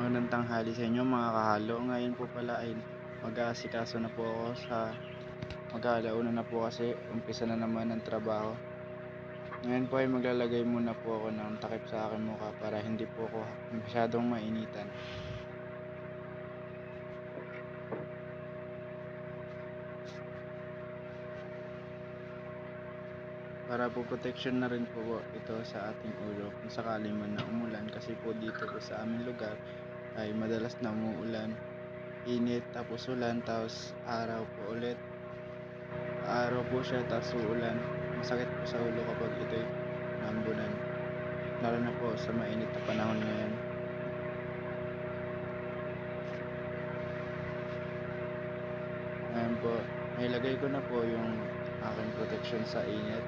Magandang tanghali sa inyo mga kahalo. Ngayon po pala ay mag-aasikaso na po ako sa mag-aalauna na po kasi umpisa na naman ng trabaho. Ngayon po ay maglalagay muna po ako ng takip sa aking mukha para hindi po ako masyadong mainitan. Para po protection na rin po ito sa ating ulo kung sakali man na umulan, kasi po dito po sa aming lugar ay madalas na umuulan, init tapos ulan tapos araw po ulit. Araw po siya tapos uulan. Masakit po sa ulo kapag ito'y naambunan, lalo na po sa mainit na panahon ngayon. Ngayon po, nailagay ko na po yung aking protection sa init.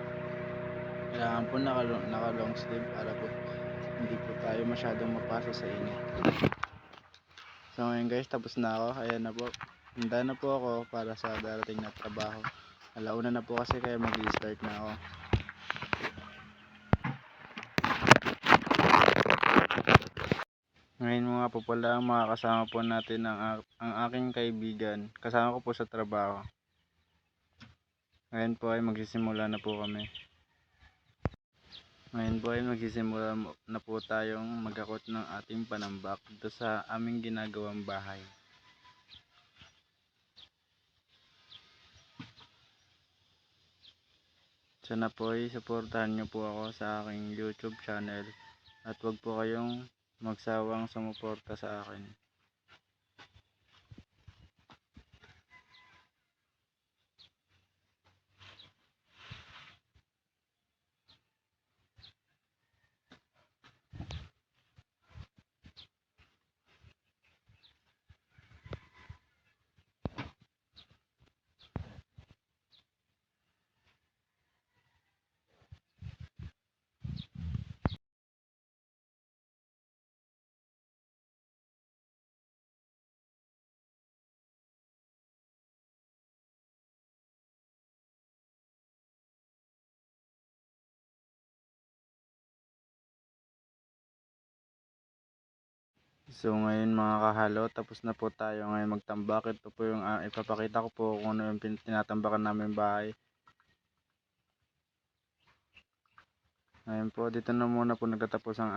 Kailangan po naka long sleeve para po hindi po tayo masyadong mapasa sa init. So ngayon guys, tapos na ako. Ayan na po, handa na po ako para sa darating na trabaho. Alauna na po kasi, kaya mag-i-start na ako. Ngayon mga po pala ang mga kasama po natin ang aking kaibigan. Kasama ko po sa trabaho. Ngayon po ay magsisimula na po kami. Ngayon po ay magsisimula na po tayong magakot ng ating panambak dito sa aming ginagawang bahay. Sana po ay suportahan nyo po ako sa aking YouTube channel at huwag po kayong magsawang sumuporta sa akin. So ngayon mga kahalo, tapos na po tayo ngayon magtambak. Ito po yung ipapakita ko po kung ano yung tinatambakan namin bahay. Ngayon po, dito na muna po nagtatapos ang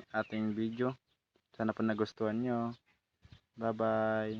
ating video. Sana po nagustuhan nyo. Bye bye.